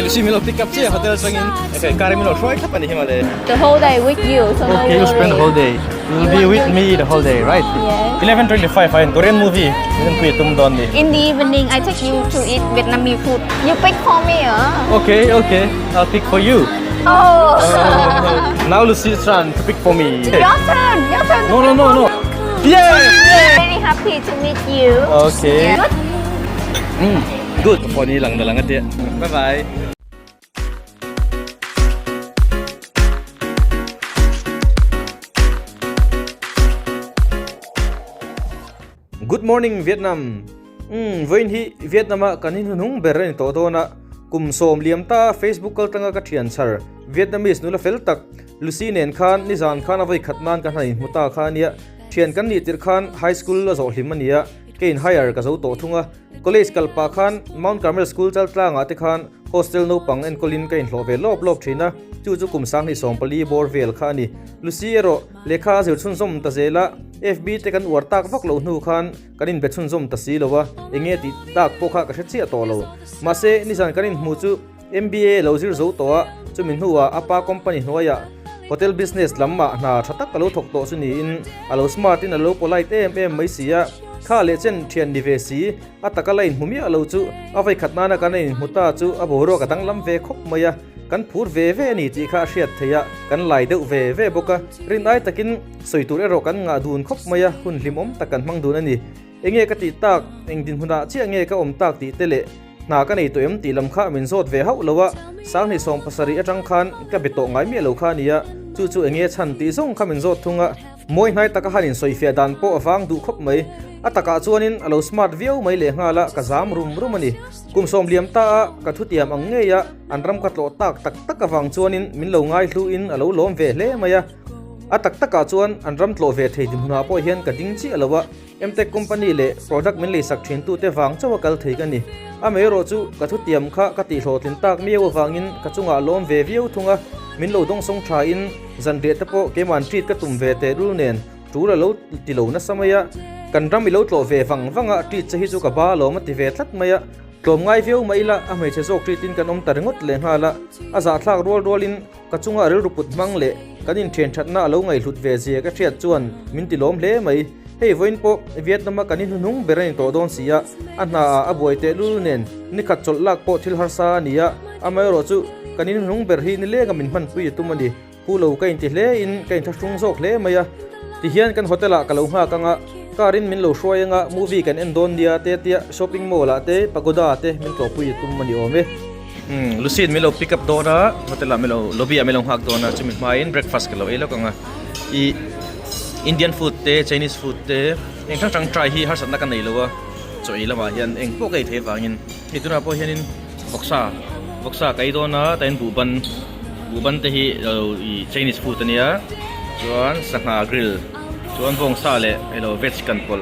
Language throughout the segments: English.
Lucy Milo pick up here hotel Chhungin. Okay, Karim Milo try up any Himalaya. The whole day with you, so no Okay, you spend the whole day. You'll be with me the whole day, right? Yes. 11:25 fine. Korean movie. Then pay tum don ni. In the evening, I take you to eat Vietnamese food. You pick for me, Okay, okay. I'll pick for you. Oh. Now Lucy's turn to pick for me. Your turn. Your turn. No. Yes. Very happy to meet you. Okay. Good. Good. For ni lang na lang at Bye bye. Good morning Vietnam. Voin hi Vietnam kan Hnuhnung beren to do na kum som liam ta Facebook kal tanga ka thian char Vietnamese nula fel tak Lucy nen khan nizan khan avai khatnan ka hnai muta khania thian kan ni tir khan high school la zo hlimania kein higher ka zo to thunga college kalpa khan Mount Carmel school chal tlanga te khan hostel no pang en kolin kein hlo ve lop thina chu kum sang ni som pali bor vel khani Lucy ero lekha zir chun som ta zela FB te kan wartak vak lo hnu khan kanin be chun som ta si lowa enge ti tak pokha ka chia to lo mase nizan kanin hmu chu MBA lo zir zo to a chumin huwa apa company hnuaya hotel business lamma na thatak kalo thok to su ni in alo smart in alo polite em mai sia kha le chen thian ni ve si ataka lain humi alo chu avai khatna na kanin muta chu aboro ka dang lam ve khop maya kan phur ve ni ti kha hriat theya kan lai deuh ve boka rin ai takin soitur ero kan nga dun khop maya hun hlim om takan mang dun ani enge ka ti tak eng din huna chi enge ka om tak ti tele na ka nei to em ti lam kha min zot ve hau lowa sang ni som pasari atang khan ka beto ngai mi lo kha nia chu enge chan ti zong kha min zot thunga moi nai taka hanin soifia dan po awang du khop mai ataka chuanin alo smart view mai le ngala ka zam rum ani kum som liam ta ka thutiam ang ngeya anram ka tlo tak awang chuanin min lo ngai hlu in alo lom ve hle maya atak taka chuan anram tlo ve thei dim huna po hian ka ding chi alowa mtech company le product min le sak thin tu te wang chawa kal thei kani amero chu ka thutiam kha ka ti hlotlin tak mi wangin ka chunga lom ve view thunga min lo dong song tha in zan de te po keman treat ka tum ve te ru nen tu lo ti lo na samaya kan ram mi lo tlo ve wanga ti chahi chu ka ba lo ma ti ve thlat maya tlom ngai view mai la a mai che jok treat in kan om tar ngot le hala a za thlak rol in ka chunga ril ruput mang le kanin then thatna lo ngai hlut ve je ka thiat chuan min ti lom hle mai hei voin po Vietnam kanin Hnuhnung beren to don sia anna aboi te lu nen ni khat chol lak po thil harsa nia amai ro chu kanin Hnuhnung ber hi ni le ga min man pui tumani pulo kain ti hle in kain thasung zok hle maya ti hian kan hotela kalo nga kanga karin min lo hroyanga movie kan endon dia te tia shopping mall ate pagoda te min to pui tumani ome Lucy milo pick up dona hotela milo lobby milo hak dona chumi main breakfast kalo elo kanga I Indian food te Chinese food te eng thang try hi har satna kan nei lowa choi lama hian eng po kai the wangin hituna po hianin boxa kai dona ten buban te hi Chinese food ania chuan sangha grill chuan vong sa le hello veg kan pol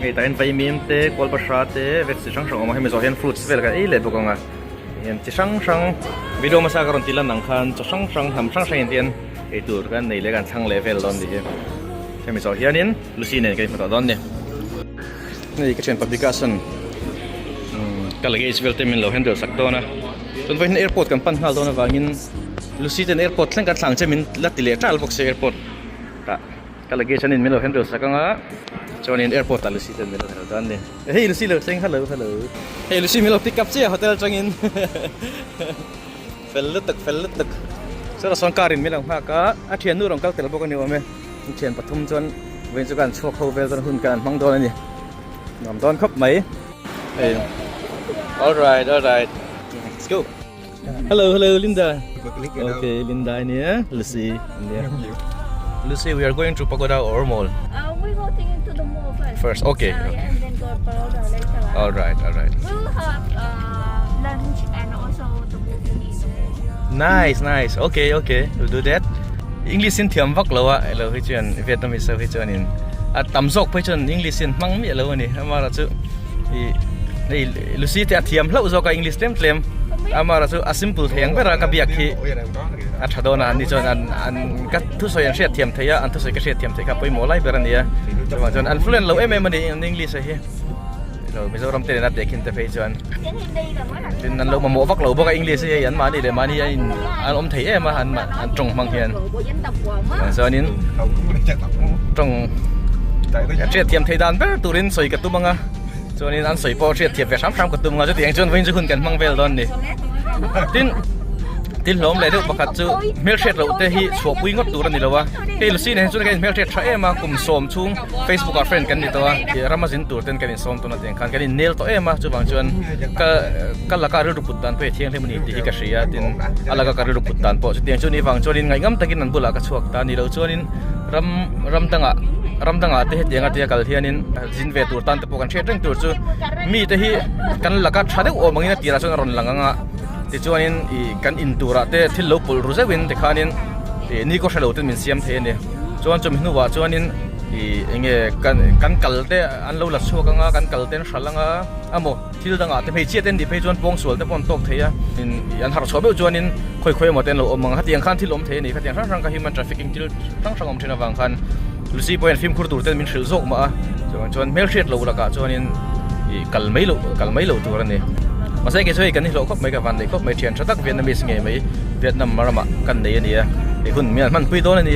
ei tain vai mim te kol basra te veg sang ma hemi zo hian fruits vel ka ei le bokanga hian chi sang video ma sa karon tilan nang khan cho sang ham sang tian ei tur kan nei le kan chang level don di hemi zo hianin Lucy nen kai photo don ne nei ka chen publication kalage velte min lo handle sak dona tun vai airport kan pan hal dona wangin Lucy ten airport thleng kan thlang chemin latile tral box airport ta kalage chanin min lo handle sakanga chonin airport ta Lucy ten min lo handle dan ne hey Lucy lo saying hello hey Lucy min lo pick up che hotel Chhungin fel tak sara son karin min lo ha ka a thian nu rong kal tel bok ani ome thian pathum chon wen chu kan chok ho vel don hun kan mang don ani nam don khop mai hey all right let's go hello Linda okay Linda here Lucy Lucy we are going to Pagoda or mall We're going into the mall first okay and then go to Pagoda later. all right We'll have lunch and also the movie. nice okay we'll do that English in thiam vak lawa hello hi chuan Vietnamese hi chuan in a tamjok phai chuan English in mang mi lo ani amara chu nei Lucy te thiam hlo zo ka English tlem amara chu a simple theng bera ka biak hi a thadona ani chon an ka thu soi an hriat thiam theya an thu soi ka hriat thiam the ka poi mo lai berania chuan an fluent lo em ani in English hi rồi Mizoram tên là để kinh tế chuan nên là lâu mà mộ vác lâu bác English ấy anh mà đi để mà đi anh ông thấy em mà anh trồng mang hiền cho nên trồng chuyện thiệp thầy đàn bé tụi nên soi cái tụi mang cho nên anh soi po chuyện thiệp về sắm cái tụi mang cho tiếng chuan vinh cho hun cần mang về rồi đi tin lom lại được bác chú mail chat lâu thế hi swap quý ngót tụi này đâu à cái lúc xin này cho cái mail chat trái mà cùng xóm chung Facebook à friendกันนี่ตัวที่รามาจินตัวเต้นกันนี่ซ้อมตัวนั่นเองกันนี่ nail ตัวมาจู่บางชวนก็ละการรูปตันไปเที่ยงที่มันนี่ที่กระสีตินอะไรก็การรูปตันพอจุดเที่ยงชวนนี่บางชวนนี่ไงงั้มตะกินนั่นบุลากระชวกตานี่เราชวนนี่รำตั้งที่เที่ยงที่กัลเที่ยนินจินเวตัวตันแต่พวกกันเชื่อตั้งตัวจู่มีแต่ที่กันละการชาเดโอบางนี่ตีราชวนรอนหลังอ่ะที่ชวนนี่กันอินตัวระเตที่เราปุลรู้จักวินแต่ขานี่นี่ก็เฉลิมเป็นเสียมเทนี่ชวนจมหินว่าชวนนี่เงี้ยกันกัลเตอันเราหลักชัวกันกันกัลเตนฉลังอ่ะโมที่เราตั้งอ่ะแต่เพจเชี่ยเต้นดิเพจจวนปองสวนแต่ปอนตกเทียอันหาชอบเบลจวนนี่ค่อยๆมาเต้นเราอมมังฮัตยังขันที่ล้มเทนี่ขัดยังทั้งกับ human trafficking ที่ทั้งสังคมที่น่าฟังขันลูซี่พอยน์ฟิล์มคูร์ตูเต้นมินชิลโซกมาจวนเมลเชียดเราละกะจวนนี่กัลไม่รู้ตัวนี่มาใส่กี่ช่วยกันนี่เราครบไม่กับวันเลยครบไม่เทียนชะตักเวียดนามิสไงไม่เวียดนามมาละมากันนี่ไอ้หุ่นมีมันคุยโตนี่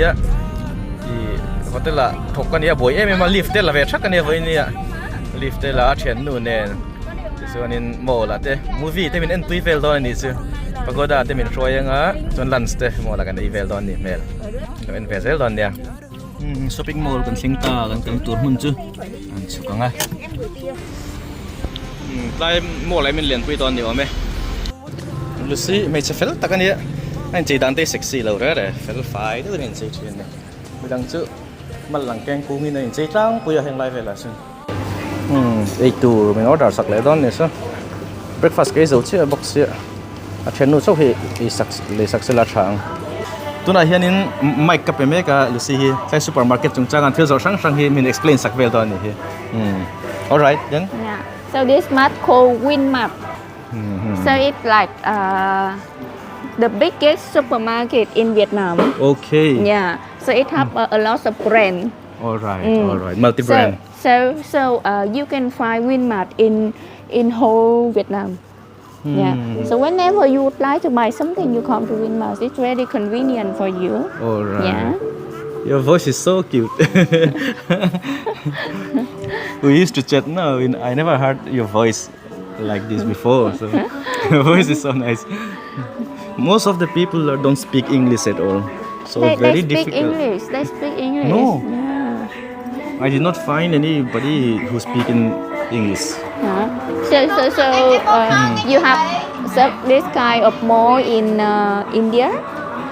ก็เตละถกกันเนี่ยบ่อยมาลิฟต์เตละเวชักกันเนี่ยวันนี้ลิฟต์เตละเชียนนู่นเนี่ยส่วนนี้โมละเตมูวี่เตมินเอ็นตุยเวลตอนนี้สิปรากฏว่าเตมินช่วยยังส่วนลันส์เตโมละกันอีเวลตอนนี้เมลเอ็นเวลตอนเนี่ยช้อปปิ้งมอลกันสิงตากันตัวหุ่นจูอันสุกังอ่ะไล่โมอะไรมันเรียนคุยตอนนี้วะไหมลูซี่ไม่ใช่เฟลตักันเนี่ยอันจีดันเตเซ็กซี่เราเลยเฟลไฟด้วยนี่สิเชียนเนี่ยไม่ดังจูมันหลังแกงกูมีในใจจ้างกูอยากเห็นไลฟ์เวลาซึ่งไอตัวมันออเดอร์สักเลยตอนนี้สิ breakfast ก็จะเชื่อบ็อกซ์อาเชนนูชอบให้สักเลยสักเสลาช่างตัวไหนเห็นนี่ไม่กับเป็นเมกะหรือสิใช้ซูเปอร์มาร์เก็ตจงจ้างกันเที่ยวช่างให้มัน explain สักเวลตอนนี้alright then so this map called Win Map so it's like the biggest supermarket in Vietnam okay yeah so it have a lot of brand alright multi brand so you can find Winmart in whole Vietnam yeah so whenever you would like to buy something you come to Winmart it's very convenient for you alright yeah your voice is so cute we used to chat now I never heard your voice like this before so your voice is so nice most of the people don't speak English at all so very difficult they speak English no yeah. I did not find anybody who speak in English so you have this kind of mall in India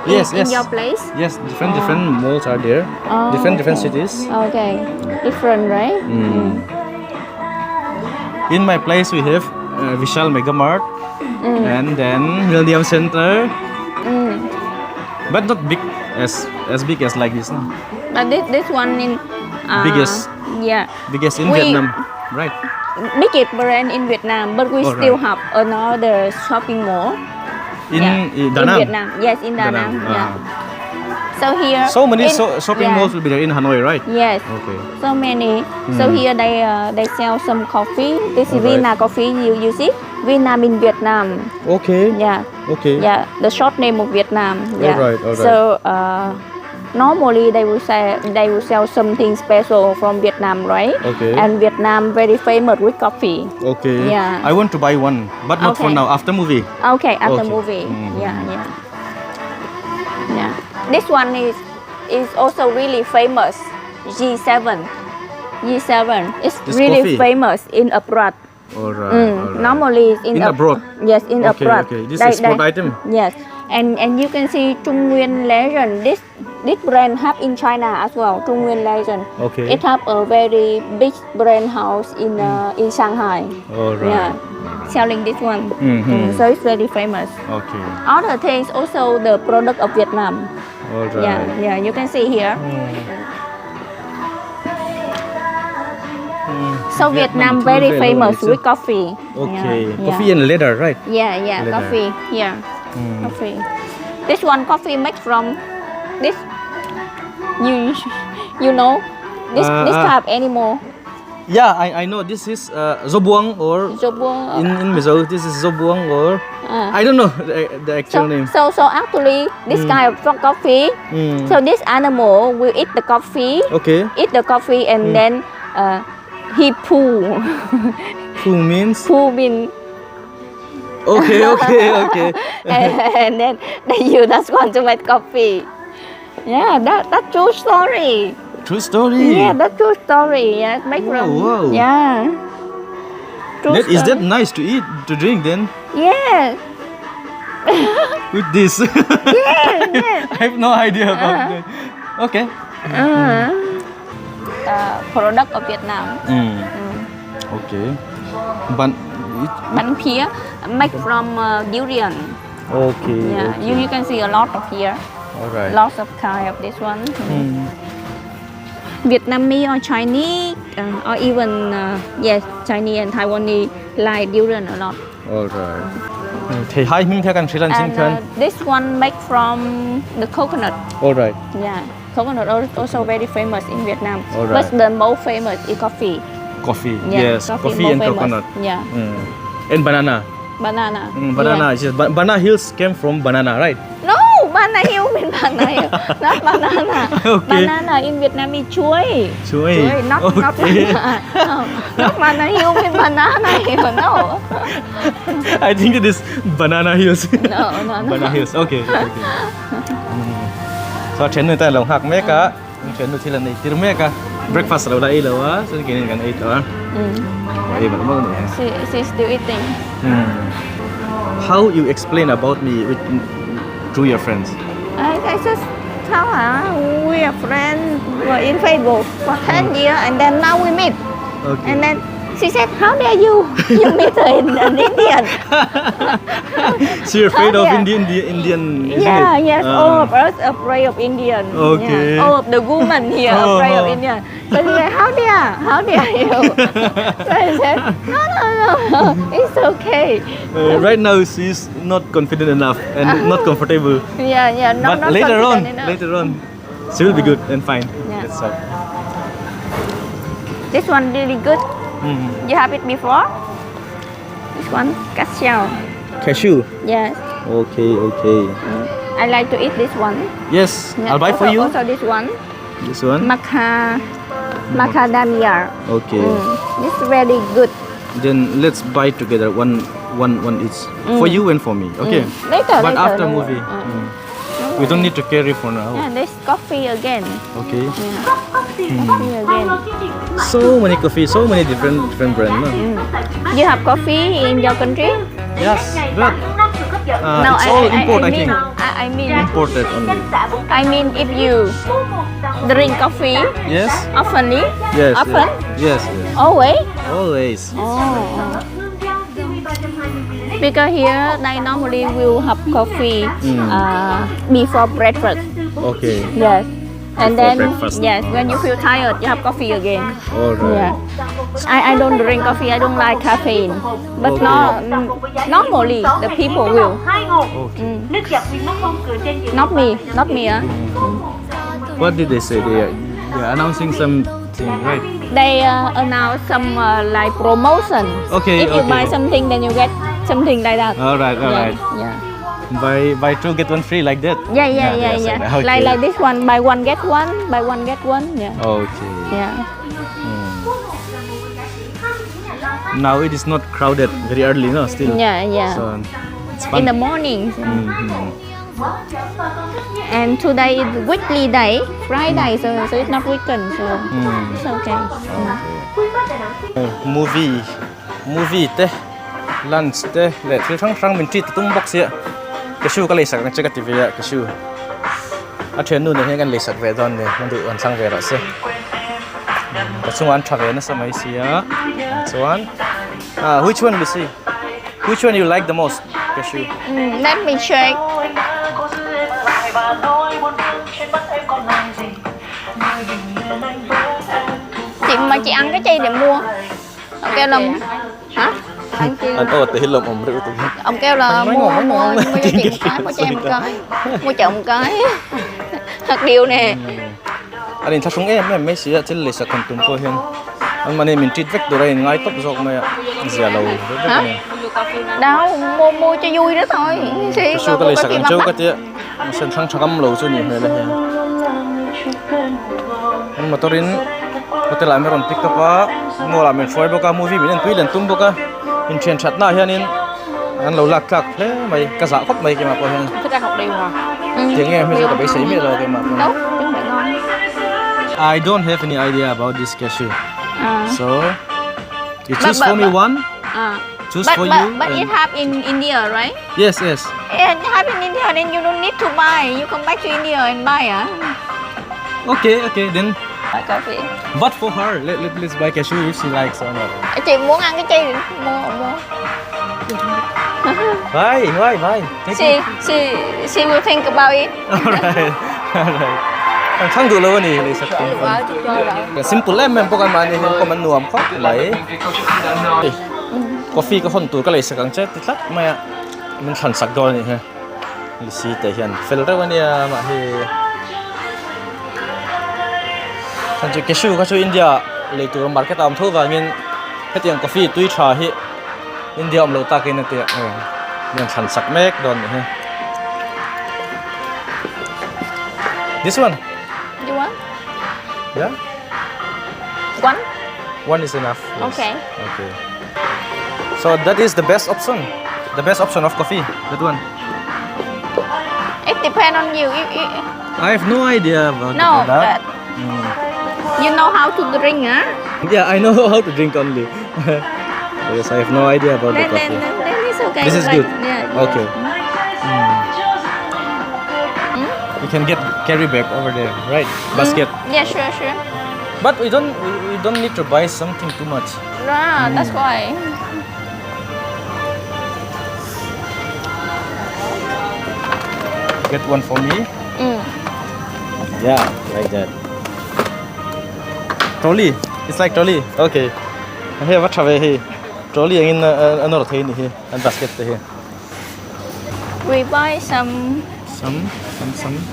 yes in your place yes different malls are there different cities okay different right in my place we have Vishal Mega Mart and then Millennium Center but not big as big as like this no? But this one in biggest in Vietnam right biggest brand in Vietnam but we still have another shopping mall in Da in Nang Vietnam yes in Da Nang yeah so here so many shopping malls will be there in Hanoi right yes okay so many so here they sell some coffee this is Vina coffee you see Vietnam in Vietnam okay yeah the short name of Vietnam yeah alright so normally they will sell something special from Vietnam right okay and Vietnam very famous with coffee okay yeah I want to buy one but not for now after movie okay after movie yeah this one is also really famous G7 it's really coffee? Famous in abroad alright normally it's in abroad yes in abroad okay this is sport item yes and you can see Chhungin legend this brand have in China as well Chhungin legend okay it have a very big brand house in Shanghai alright yeah selling this one so it's very famous okay other things also the product of Vietnam alright yeah you can see here so Vietnam very famous with coffee okay coffee and leather right yeah leather. Coffee here coffee this one coffee made from this you know this type of animal Yeah, I know this is zobuang or Zobuang. in Mizo this is zobuang or I don't know the actual name. So actually, this kind of coffee. So this animal will eat the coffee. Okay. Eat the coffee and then he poo. Poo means? Poo mean. Okay. And then you just want to make coffee. Yeah, that's true story. True story. Yeah, that's true story. Yeah, make from. Wow. Yeah. True Is that story. nice to eat, to drink then? Yes. With this? Yes. I have no idea about that. Okay. Product of Vietnam. Okay. But Bánh pía made from durian. okay. Yeah, Okay. you can see a lot of here. Alright. Lots of kind of this one. Vietnamese or Chinese or even yes, Chinese and Taiwanese like durian a lot. Alright. Thì hai miếng theoกัน Sri Lankan And kan. this one made from the coconut. Alright. Yeah, coconut also very famous in Vietnam. Alright. But the most famous is coffee. Coffee. Yeah, Yes, coffee more and famous. coconut. Yeah, And banana. banana. Banana. Yes. Banana hills came from banana, right? No, banana hill mean banana hill, not banana. Okay. Banana in Vietnam is chuối. Chuối. Not Okay. banana. No, not banana hill mean banana hill. No. I think it is banana hills. No. Banana hills. Okay. So chen nu ta long hak me ka. Chen nu thilan nei tir me ka. Breakfast lo lai lo wa. So kin kan eat wa. Oi ba mo ni. She's still eating. How you explain about me to your friends? I just tell her we are friends. We're in Facebook for 10 years, and then now we meet. Okay. And then she said, "How dare you? You meet an Indian?" So you're afraid of Yeah. Indian, isn't Yeah, it? yes, all of us afraid of Indian. Okay. Yeah. All of the women here afraid of Indian. So she said, how dare you? So I said, no, it's okay. Right now she's not confident enough and not comfortable. Yeah, not But later confident enough. on, she will be good and fine. Yeah. That's all. This one really good. You have it before? This one, cashew. Cashew. Yes. Okay. I like to eat this one. Yes, Yeah, I'll buy for also- you. Also this one, This one. macadamia. Okay. This very good. Then let's buy together one each for you and for me. Okay. Later. But after no movie. worry. We don't need to carry for now. Yeah, there's coffee again. Okay. Coffee again. So many coffee, so many different brand. No? You have coffee in your country? Yes, but No, it's all import. I think I mean, imported only. I mean, if you drink coffee Yes. oftenly, Yes. often, Yes. always. Always. Oh. Because here they normally will have coffee before breakfast. Okay. Yes. And Before then breakfast. yes, when you feel tired, you have coffee again. All right. Yeah. I don't drink coffee. I don't like caffeine. But normally the people will. Okay. Not me. What did they say? They are announcing something, right? They announce some like promotion. Okay, If you okay. buy something, then you get something like that. All right. Yeah. Buy two get one free like that. Yeah. yes, okay. Like this one, buy one get one. Yeah. Okay. Yeah. Now it is not crowded very early, no? Still. Yeah. So it's fun. In the morning. Mhm. And today is weekly day, Friday, so it's not weekend, so it's okay. Movie te lunch te le thil thang min treat tung box ya kashu ka le sak na cheka tv ya kashu a then nu ne he kan le sak ve don ne man du an sang ve ra se kachungan thave na samai sia chuan which one we see which one you like the most kashu Let me check. Chị ăn cái chi để mua? Ông kêu là hả? Anh te hilom om ru tu ông kêu là mua cho chị một cái, mua cho em một cái, mua chồng một cái. Thật điều nè. Arin thasung em me sia til le sak kon tum ko hen Anh mà nên mình treat vách đồ đây ngay top dọc mày ạ. Dìa lâu. Hả? Đâu, mua cho vui đó thôi. Cái số cái này sạc anh châu cái tiệt. Sen thang chakam lâu cho nhiều này là. Anh mà tôi đến có thể làm mấy lần pick up á. Ngồi làm mình phơi bốc movie mình tuy lần tung bốc mình truyền chat na hiện nên anh lâu lạc lạc thế mày cả giá khóc mày cái mà coi hiện. Thích ra học đều hả? Tiếng em bây giờ có bị sấy mệt rồi cái mà. Đâu, chúng phải ngon. I don't have any idea about this cashew. So you choose for me but- one. Choose for you. But it have in India, right? Yes, yes. It have in India, then you don't need to buy. You come back to India and buy, Okay, then. Buy coffee. But for her, let's buy cashew if she likes or not. Chị muốn ăn cái chi mua. Bye. She will think about it. Alright. Ang thang dulo ni le sa tin. Simple em pokok man ni ko man nuam khop lai. Coffee ko hon tur ka le sa kang chat tlat ma min than sak dol ni ha. Li si te hian filter wa ni ma hi. San chu cashew ka chu India le tur market am tho wa ngin hetiang coffee tui tha hi India am lo ta ke na te. Min than sak mek don ni ha. This one? You want? Yeah? One? One is enough. Yes. Okay. Okay. So that is the best option. The best option of coffee. That one. It depends on you. I have no idea about No, that. you know how to drink, huh? Yeah, I know how to drink only. Yes, I have no idea about the Then coffee. it's okay. This is Like, good. Yeah. Okay. You can get carry bag over there, right? Basket. Yeah, sure. But we don't need to buy something too much. That's why. Get one for me. Yeah, like that. Trolley. It's like trolley. Okay. Here, what have here? Trolley in another thing here and basket here. We buy some. Some.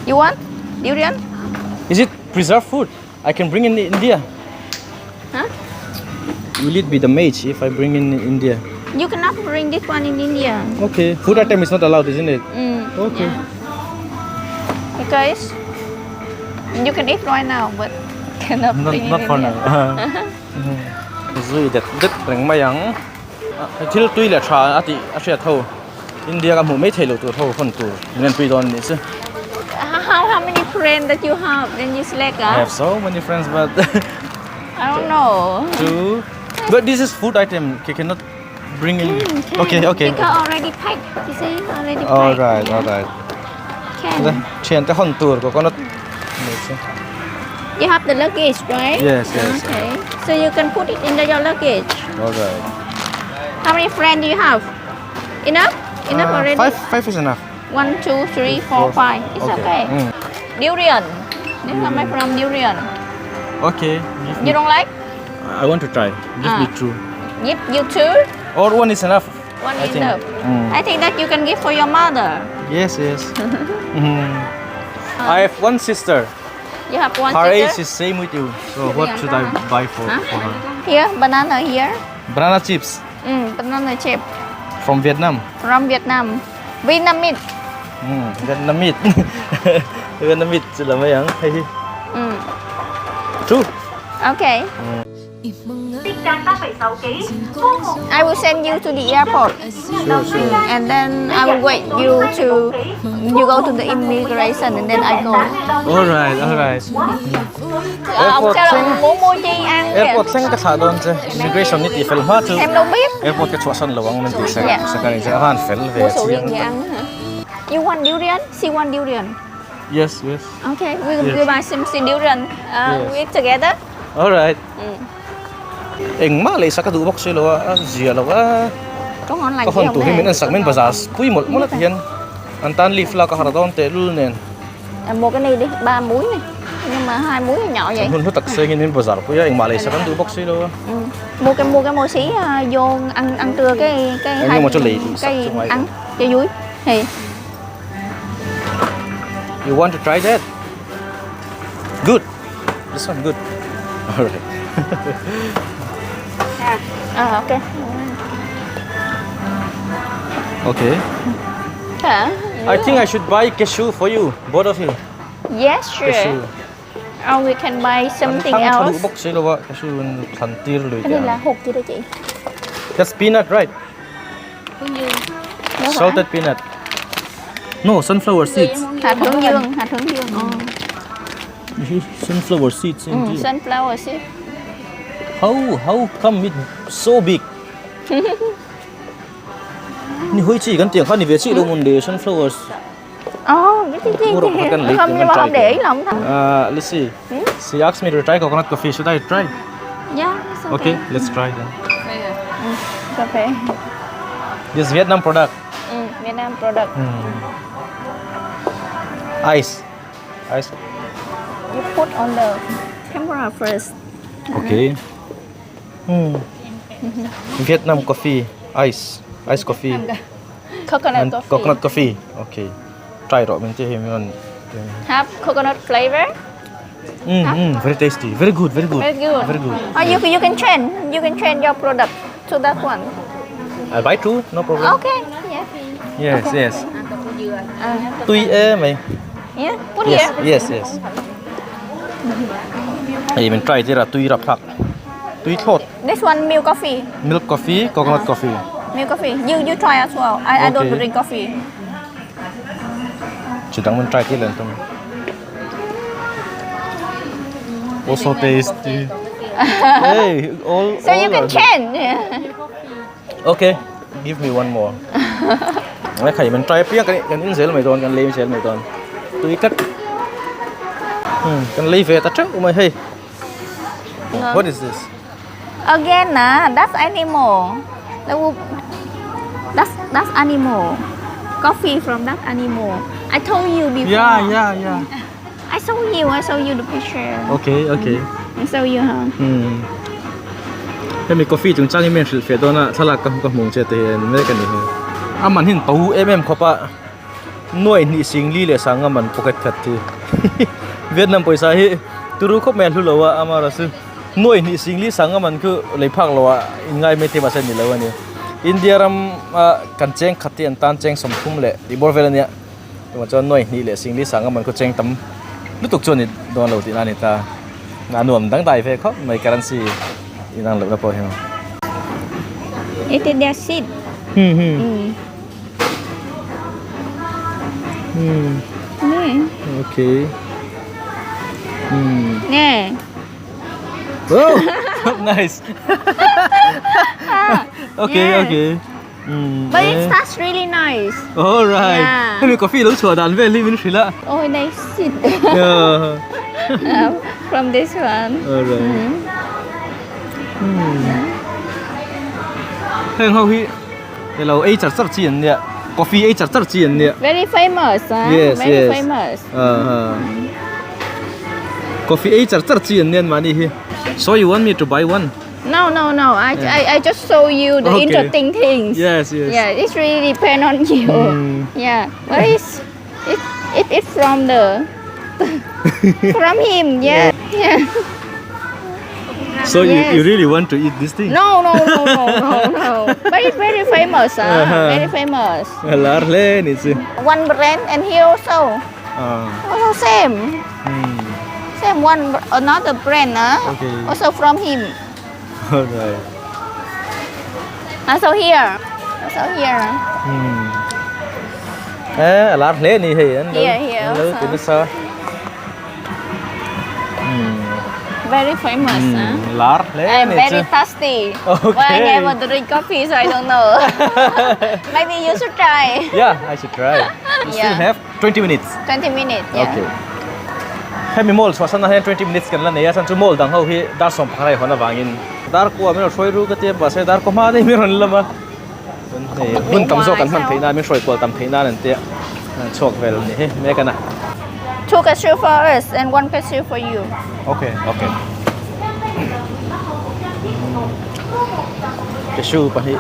You want durian? Is it preserved food? I can bring in India. Huh? Will it be damaged if I bring in India? You cannot bring this one in India. Okay. Food item is not allowed, isn't it? Okay. Yeah. Because you can eat right now, but cannot bring in Not for India. now. Rồi đẹp rừng mai yang. Thiếu tuy là trà ati asia thâu. India ka mu mấy thầy lô tu thâu phân tu. Nên tuy don ni chứ. How many friends that you have in this lake? I have so many friends, but I don't know. two. But this is food item. You cannot bring in. Can. Okay. Because already packed. You see, already packed. All right. Can. Trên tới hòn tour của con nó. You have the luggage, right? Yes. Okay. So you can put it in your luggage. All right. How many friends do you have? Enough? Enough already? Five is enough. 1, 2, 3, 4, 5. It's okay. Durian. This is coming from durian. Okay. You don't like? I want to try. Give me two. Give you 2? Or one is enough. One I is think. enough. I think that you can give for your mother. Yes. I have one sister. You have one Her age sister? is same with you. So what should I buy for her? Here, banana here. Banana chips Banana chip from Vietnam. from Vietnam. Vietnamese. Vietnamese. Vietnamese là mấy ăn hay. True. Okay. I will send you to the airport. Sure. And then I will wait you go to the immigration and then I go. All right. Ông sao muốn mua chi ăn kìa? Airport sang cái thả đón chứ. Immigration nít thì phải hóa chứ. Em đâu biết. Airport cái chỗ sân là vắng mình thì sẽ cái này sẽ hoàn phải về Mua sầu riêng chiang. gì ăn hả? You want durian? She want durian. Yes. Okay, we will buy some durian. We together. All right. Anh mà lấy sắc cái đủ bọc xí lo, dìa lo Có ngon lành có gì phần không tủ thì đây? mình ăn sắc mình bazar, quý một là tiền. Anh tan leaf là cái hạt đón tệ luôn nè. Mua cái này đi, 3 múi này. Nhưng mà 2 múi nhỏ vậy. Hun tắc xe nên bazar, quý anh mà lấy sắc cái đủ bọc xí lo. Mua cái mồi xí vô ăn trưa cái Nhưng mà cho lấy cái ăn cho vui. Thì You want to try that? Good. This one good. All right. Okay. Okay. Hả? I think I should buy cashew for you, both of you. Yes, sure. Cashew. Or we can buy something Thằng thằng else. đủ bốc xí đâu vậy? Cashew thành tir lười Cái này là kìa. hột gì đó chị? That's peanut, right? Đâu Salted peanut. No, sunflower seeds. hạt hướng dương, hạt hướng dương. Sunflower seeds in here. Sunflower seed. How come it so big? Ni hui chỉ cần tiền khác ni về chỉ đâu muốn để sunflowers. Cái Ủa, cái này không, mình nhưng mà try không để ý là không thành. Let's see. She asked me to try coconut coffee. Should I try? Yeah, it's Okay, let's try then. Cà phê. This Vietnam product. Vietnam product. Ice. You put on the camera first. Okay. Vietnam coffee. Ice coffee. Coconut And coffee. coconut coffee. Okay. Try it. Mình thấy mình. Have coconut flavor. Very tasty. Very good. Very good. Very good. Or you can change. You can change your product to that one. I'll buy two. No problem. Okay. Yeah. Yes. Tùy mày. Yeah. Put Yes. here. Yes. Hey, mình try thế là tùy rập phạc. Tùy thốt. This one milk coffee. Milk coffee, coconut coffee. Milk coffee. You try as well. I don't Okay. drink coffee. Chỉ đang mình try thế lần thôi. Also tasty. Hey, all. So you all can are good. change. Yeah. Okay, give me one more. Cái khẩy mình try phía cái in sẽ là mày toàn, cái lấy sẽ là mày toàn. Tùy cắt. Cái lấy về ta chắc mày hey. What is this? Again, that's animal. That's animal. Coffee from that animal. I told you before. Yeah. I show you the picture. Okay. I show you how. Cái mình coffee chúng trang mình sử dụng đó là thật là cầm mông chơi tiền mấy cái này. Mình hiện tàu khó pa nuôi nị sinh lý lệ sang mình pocket phật thì Việt Nam पैसा hi turu khop mel lu lawa amara su nuôi nị sinh lý sang mình cứ lấy phak lawa ngay mấy thế mà sẽ nị lawa ni India ram kan cheng khati an tan cheng som khum le di bor vel ania to cho nuôi nị lệ sinh lý sang mình cứ cheng tam lu tuk chon ni don lo ti na ni ta na nuam dang dai ve khop mai currency inang lo na po he It is their seed. Okay. Nè. Oh, nice. Okay. But it starts really nice. All right. Yeah. Mình coffee lúc chùa đàn về li mình xí lạ. Oh, they seed. Yeah. From this one. All right. Heng hao hi. Hello, ai chặt chặt chiên nè. Coffee ai chặt chặt chiên nè. Very famous, Yes, Very yes. famous. Coffee ai chặt chặt chiên nè mà đi hi. So you want me to buy one? No. I just show you the Okay. interesting things. Yes. Yeah, it really depend on you. Yeah, but it's from the from him. Yeah. So Yes. you really want to eat this thing? No. But it's very famous. Very famous. Lar lên it's. One brand and here also. Also same. Same one another brand. Okay. Also from him. All right. Also here. Lar lên ni hi anh. Here Anh also. tin sao? Very famous. Lar lên I'm very it's. thirsty. Okay. But I never drink coffee, so I don't know. Maybe you should try. Yeah, I should try. You still Yeah. have 20 minutes. 20 minutes. Yeah. Okay.ให้มีโมลสวัสดิ์นะให้20 minutes กันแล้วเนี่ยฉันจะโมลดังเขาที่ดาร์สมพักอะไรคนละวางอินดาร์กัวไม่เราช่วยรู้ก็เตรียมว่าใช้ดาร์ก็มาได้ไม่รอนละมั้งหุ่นตำโซกันมันเพย์น่าไม่ช่วยกวลตำเพย์น่านั่นเตี้ยโชคเวลนี่เฮ้แม่กันนะ Two cashew for us and one cashew for you. Okay. Cashew pa hi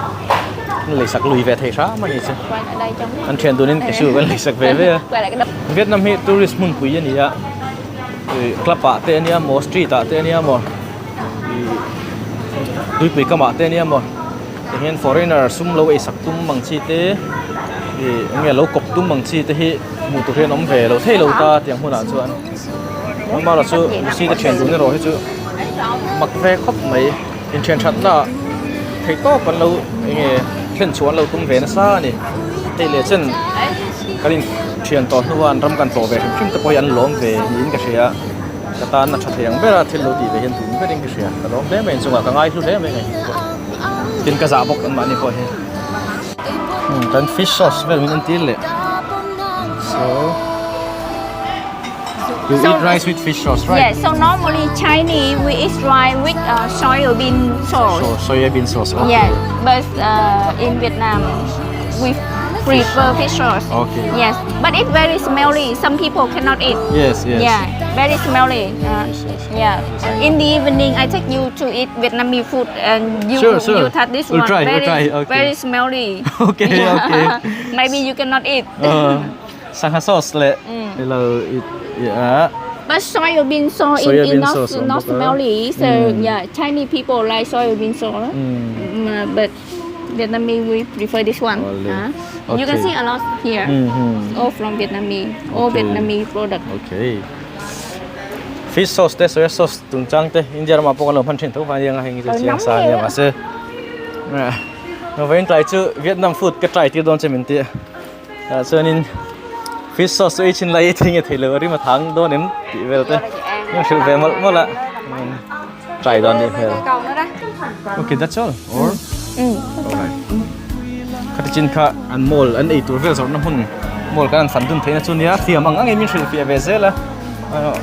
lấy sạc lùi về thầy sao mà vậy chứ Quay lại đây trong. anh truyền tôi nên cashew vẫn lấy sạc về với Quay lại cái đập. Việt Nam hi tourist mun quý vậy nhỉ club à tên nhỉ mo street à tên nhỉ mo Tui pui kama te ni mo hian foreigner sum lo e sak tum mang chi te nge lo kop tum mang chi te hi mu tu hian om ve lo thei lo ta tiang huna chuan ma la chu si te chen du ne ro hi chu mak ve khop mai in chen that na thei to pan lo nge thlen chuan lo tum ve na sa ni te le chen kalin thian to hnuan ram kan to ve him te poi an lom ve in ka ria ka tan na tha thiang bera thil lo ti ve hian tu ve ding ka ria ka lom le men chunga ka ngai hlu le me ngai tin ka za bok an ma ni ko he kan fish sauce vel min an til le so you eat rice with fish sauce, right? Yeah, so normally Chinese we eat rice with soybean sauce. So soybean sauce. Okay. Yeah, but in Vietnam we prefer fish sauce. Okay. Yes, but it's very smelly. Some people cannot eat. Yes, yes. Yeah, very smelly. Yes. Yeah. In the evening, I take you to eat Vietnamese food, and you Sure. you touch this We'll one. try, Very we'll try. Okay. very smelly. Okay, Yeah. okay. Maybe you cannot eat. Sang ha sauce le. Hello, it yeah. But soybean sauce Soybean is sauce, not smelly. So yeah, Chinese people like soybean sauce. But Vietnamese we prefer this one. You can Okay. see a lot here. All from Vietnamese. All Okay. Vietnamese product. Okay. Fish sauce te soy sauce tung chang te India ma pok lo phan thin tho fa yang hang ji chiang sa ya ma se. No vein try chu Vietnam food ka try ti don che min ti. So nin fish sauce e chin lai thing e thelo ri ma thang do nem ti vel te. Nhưng sự về một là try don đi here. Okay, that's all. Or alright. Khát chín khá ăn mol ăn ấy tuổi về rồi nó hun mol cái ăn phản đun thấy nó chun nhá thiam ang anh em mình phải về dễ là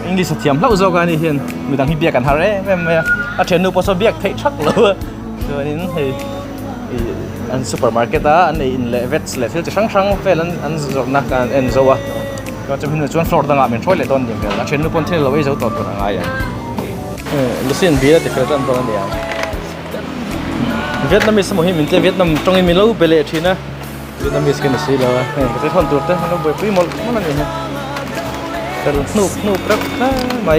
English thiam lâu rồi cái này hiện mình đang hiệp ăn hàng đấy em ở trên núi poso biếc thấy chắc lâu rồi nên thì ăn supermarket á ăn ấy lệ vet lệ phiếu chỉ sáng về ăn rồi nạc ăn rồi àก็จะเป็นส่วนฟลอร์ดต่างๆเป็นช่วยเลยตอนเดียวกันเช่นนู้นคนที่เราไว้จะต่อตัวอะไรอ่ะลูเซียนบีแล้วติดเฟรนตัวนั้นเดียวเวียดนามมีสมุนไพรเหมือนเวียดนามตรงนี้มีเล่าเบลล์ทีนะเวียดนามมีสกินสีแล้วเนี่ยก็จะทนตัวเต้มันต้องไปปีมอลมันอะไรเนี่ยแต่หนุบรักไหม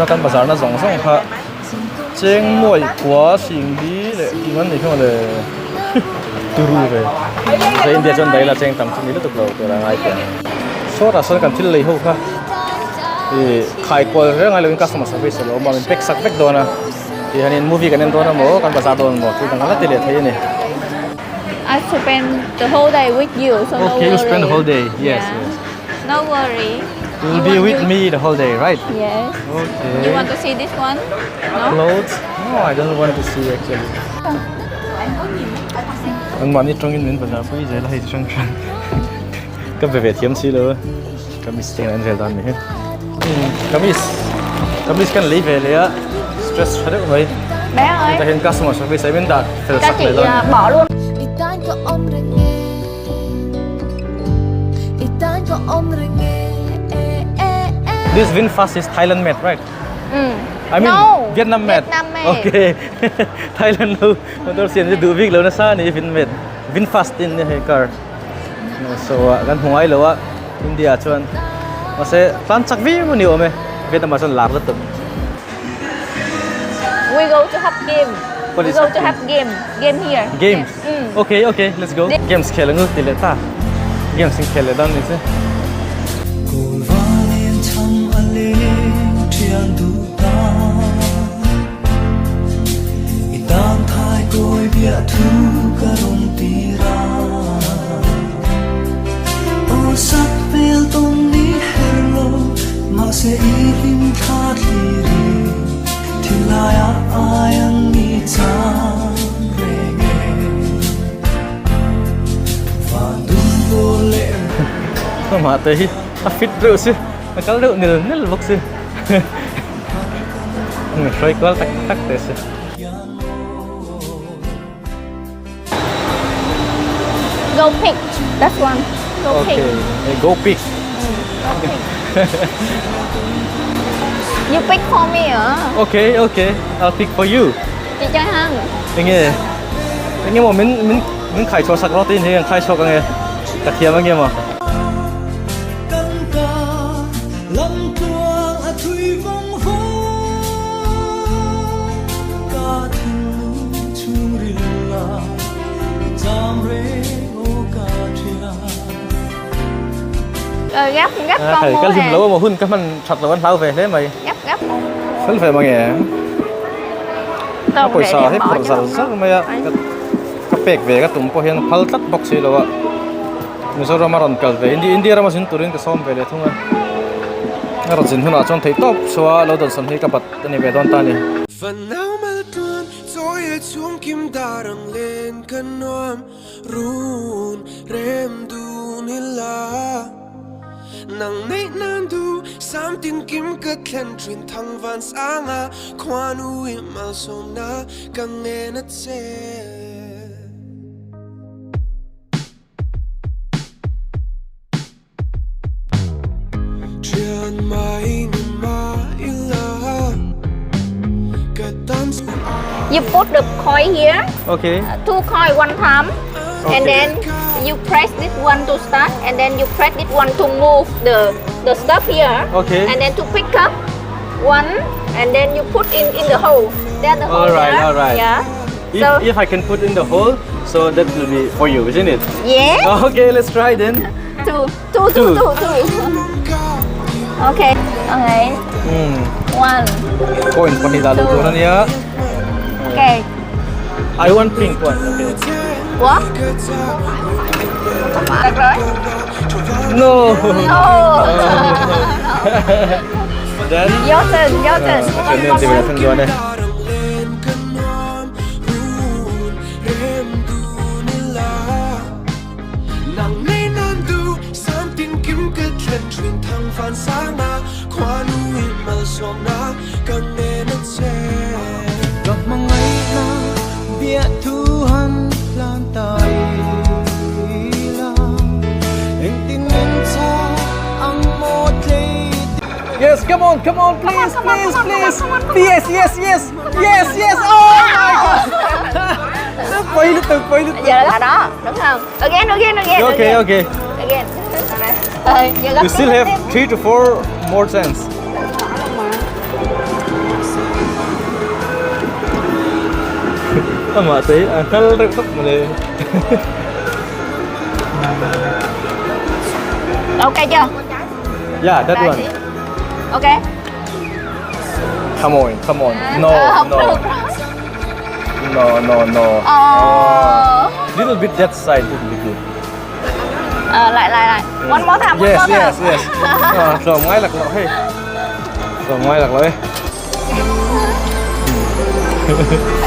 那干巴啥那种上哈，煎馍瓜心里嘞，你们那看嘞，嘟噜呗，在印度真来了，煎汤真的都够的了，哎呀，说到说กันที่เลยฮะขายกว่าเรื่องอะไรเป็น customer service แล้วมันเป็นเป็กสักเป็กโดนนะที่ฮันนี่มูฟี่กันนั่นโดนนะหมอกันภาษาโดนหมดคือต่างกันละติเลยที่นี่ I spend the whole day with you, so no Okay, worry. you spend the whole day. Yes, Yeah. yes. No worry. You'll be with me the whole day, right? Yes. Okay. You want to see this one? No? Clothes? No, I don't want to see actually. Anh bạn đi trong in mình bây giờ bây giờ là hay trong trong. Cái về thiếm xí nữa. Cái mis tiền anh về đón mình. Cái mis cần lấy về lấy stress hết rồi. Bé ơi. Ta hiện customer service bên đó. Các chị bỏ luôn. This VinFast is Thailand made, right? I mean No, Vietnam made. Vietnam made. Okay. Thailand no. Motor sian je du vik lo na sa ni Vin made. VinFast in the car. So kan hungai lo wa India chuan. Ma se plan chak vi mo ni o me. Vietnam ma son lar la tum. We go to have game. What We is go have to have game. Game here. Games. Yeah. Okay, okay, let's go. Games khela ngu ti le ta. Games sing khela dan ni se. Tôi biết thu cả rong tira ô sắc bel tông ní hello mà sẽ im khát lì thì lại ai ăn mi chang rege và đúng vô lệ Ma te hi a fit ru se. Kal ru nil bok se. Try kwal tak te se. Go pick. That's one. Go pick. Okay, go pick. Go pick. You pick for me, huh? Okay, I'll pick for you. Chị chơi không? Anh nghe mà mình khai cho sạc lót tin thì khai cho cái nghe cà thiêm anh nghe mà Gấp con mua cái nè. lâu mà hun cái mình thật là anh tháo về thế mày Gấp vẫn phải mà nghe tôm quay để sao hết bỏ bỏ cho sao rất mày cái bẹc về cái tụm po hiện phal tắt bọc xí đâu ạ mình sau đó mà ròn cờ về India mà xin turin cái xóm về để thung à rồi xin hơn chọn thấy top xóa lâu đợt sân hay cái bát này về đón ta này phần áo mưa tuôn rồi xuống kim đà răng lên cơn noam run rem du nila nang nei nan du sam tin kim ka khen trin thang van sanga khwanu I mal som na kang ne na che trian mai ni ma ila ka tan You put the coin here. okay 2 coin one time. And then you press this one to start, and then you press this one to move the stuff here. Okay. And then to pick up one, and then you put in the hole. Then the hole Alright, there. alright. Yeah. So if I can put in the hole so that will be for you isn't it yeah. okay let's try then Two. Two. Okay. Okay. One. Coin pa nila luto na niya. Okay. I want pink one. Okay. What? Được rồi. No. No. Then. Your turn. Cho nên thì mình phân luôn đây. gặp mà ngày na biết Tuhan lan tay la anh tin anh cha ang một day. Yes, come on, please. Yes. Oh my God. Quay lít. Giờ là đó, đúng không? Again. Okay. Again. Giờ You still have 3 to 4 more chance. Mà tí angkel rất thấp mà đi. Ok chưa? Yeah, that one. Ok. Come on. No. Không được. No. Little bit that side would be good. Lại. One more time. Yes. Rồi ngay lạc lỗi.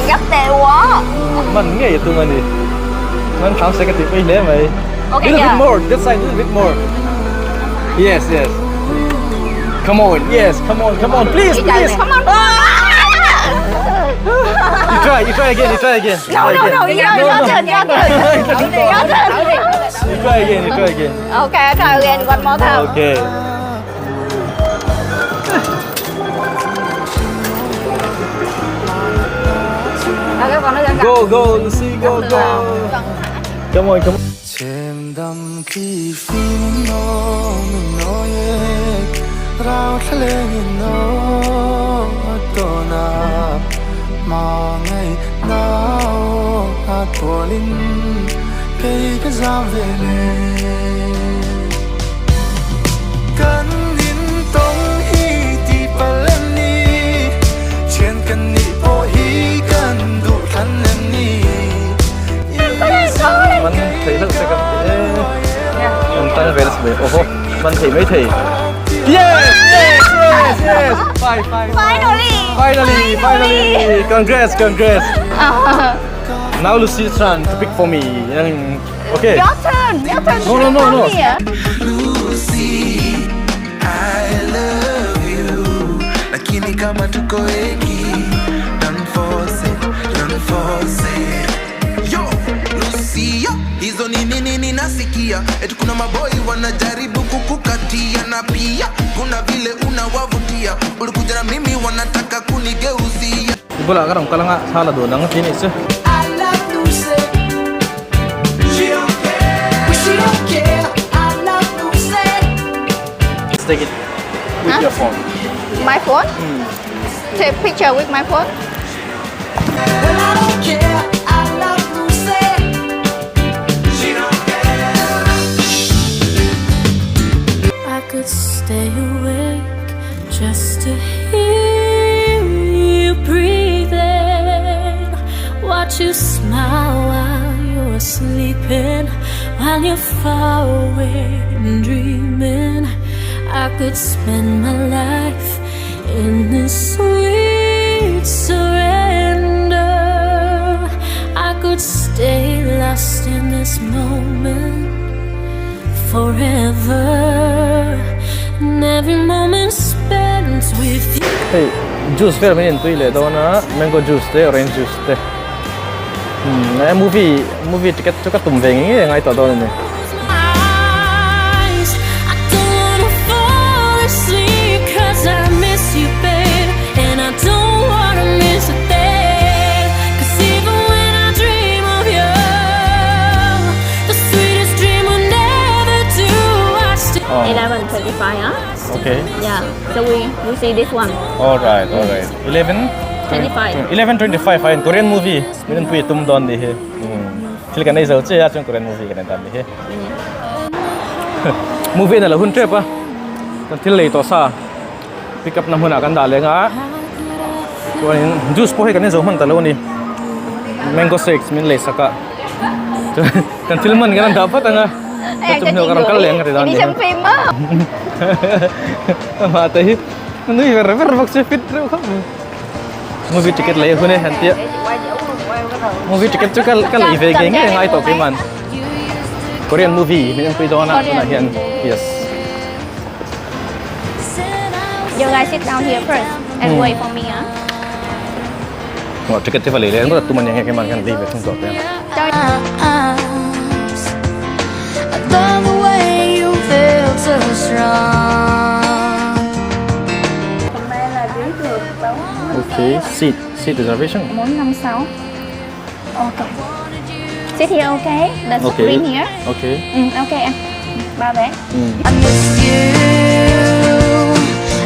Gấp tệ quá. Mình nghe tụi mình đi. Mình tháo sẽ cái tiếp ấy mày. Ok Little chưa? bit more. That side little bit more. Yes. Come on. Please. Come on. You try again. No, your turn. You try again. Okay, try again one more time. Okay. Cái con nó gần. Go, Lucy, go. Come on. Chém đâm khi phim nó ye rao thale nó to na mà ngày nào to linh cây cái ra về cần in tông hi ti palani chen cần ni po hi cần du thân ni Mình thấy rất sẽ gặp mình tăng về là ồ mình thì mấy thì yes finally congrats now Lucy's turn to pick for me okay Your turn. No. Lucy, I love you. Lakini kama tuko wengi, don't force it. Yo, Lucy, yo. Hizo ni nini nasikia? Eti kuna maboi wanajaribu kukukatia na pia kuna vile unawavutia. Ulikuja na mimi wanataka kunigeuzia. Bula ka rong kalanga sala do nang tin isu. I love Lucy. She don't care. She don't care. I love Lucy. Let's take it with your phone. My phone? Take picture with my phone? Well, I don't care. I love Lucy. She don't care. I could stay awake just to hear you breathing. Watch you smile while you're sleeping, while you're far away and dreaming. I could spend my life in this sweet surrender. I could stay lost in this moment forever, and every moment spent with you. Hey, juice fair main tui le do na mango juice te orange juice te. Na movie ticket chu ka tum ve ngi ngai to do ne. Eyes, I don't wanna fall asleep 'cause I miss you, babe, and I don't wanna miss a thing. 'Cause even when I dream of you, the sweetest dream will never do. I still 11:25, huh? Okay. Yeah. So we see this one. All right. 25. 11:25 fine Korean movie. Min tui tum don di he. Thil kan nei zo che a chung Korean movie kan dan di he. Movie na la hun trip a. Kan thil lei to sa. Pick up na huna kan da le nga. Chuan juice po he kan zo man ta lo ni. Mango shakes min lei saka. Kan thil man kan da pa ta nga. Chum no kan kal leng ka dan Đi ni. xem phim á. Ma ta hi. Nui ver vak se fit ro kham. Movie ticket lấy hune han tia. Movie ticket chu kal i ve ge nge ngai to ke man. Korean movie min pui do na hian. Yes. You guys sit down here first and wait for me, huh? Ngo ticket te vale le ngo tu man yang ke man kan li ve thung to te. I love the way you feel so strong. Comment là dưới được đâu. Okay, seat reservation. 456. Okay. Sit here, okay? The Okay. screen here. Okay. Okay em. Ba vé. I miss you.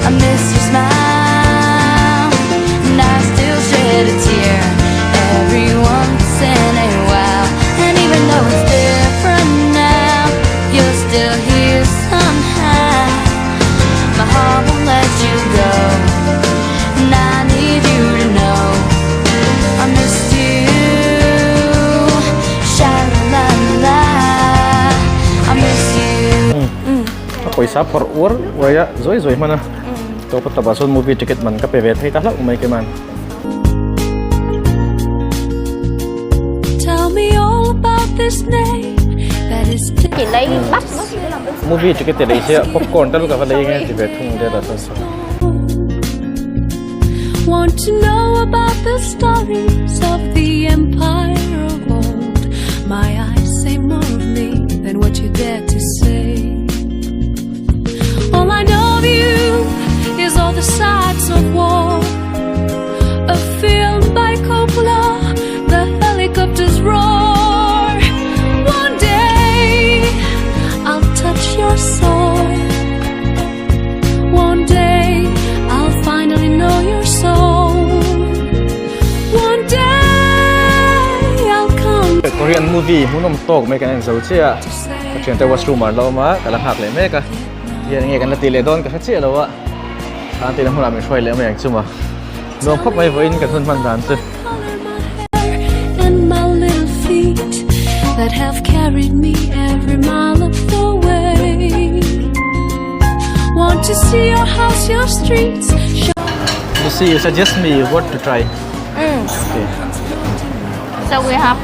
I miss your smile, and I still shed a tear every once in a while. And even though it's different now, you're still here somehow. My heart won't let you go, and I need you to know I miss you. Sha-la-la-la, I miss you. Koi sa por ur waya zoi mana. To pa tabason movie ticket man ka pe ve thai ta la umai ke man. Tell me all about this name that is Chị lấy bắp. Movie ticket te dei se popcorn tal ka va lei nge ti ve thung de da sa. Want to know about the stories of the empire of old. My eyes say more of me than what you dare to say. All I know of you is all the sides of war. A film by Coppola, the helicopters roar. One day I'll touch your soul. One day I'll finally know your soul. One day I'll come to Korean movie munom tok me kan zo chia. Ka chen te washroom ar lo ma ka la hak le me ka. Hian nge kan la ti le don ka chia lo wa. Kan ti na huna me shoi le me yang chuma. Lo khop mai voin ka thun man dan tu. color my hair and my little feet that have carried me every mile of the way. Want to see your house, your streets. Lucy, you suggest me what to try. Okay. So we have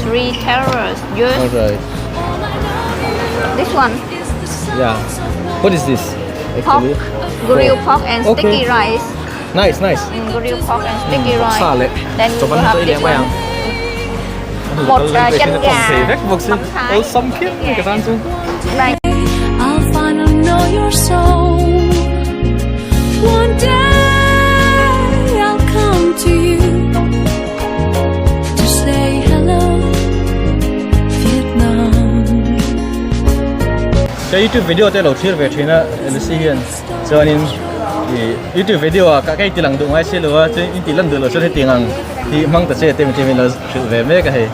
3 terrors. Just Alright. this one. Yeah. What is this? Pork, Actually. grilled pork and Okay. sticky rice. Nice. Grilled pork and sticky rice. Xa lệ. Then Cho we bánh have tới this đèn vàng. one. Một chân gà. Một xin. Mắm Thái. Ôi, xăm khiếp như cái tan chung. Đây. I'll finally know your soul. One day I'll come to you YouTube video te lo thir ve thina Lucy hian chuanin YouTube video ka kai tilang du ngai se lo a chu in ti lan du lo chu he tingang ti mang ta che tem tem lo thil ve me ka he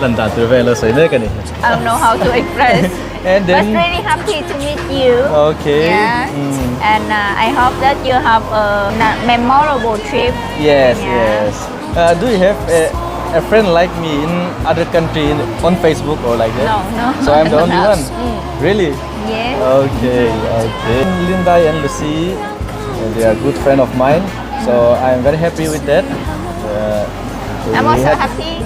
lan da tu ve lo sei me ka ni. I don't know how to express. And But then really happy to meet you. okay. Yeah. And I hope that you have a memorable trip. Yes, Yeah. yes. Do you have a friend like me in other country on Facebook or like that? No, no. So I'm the only No. one. Really? Yes. Okay, okay. Linda and Lucy, they are good friend of mine. So I'm very happy with that. I'm we also had- happy.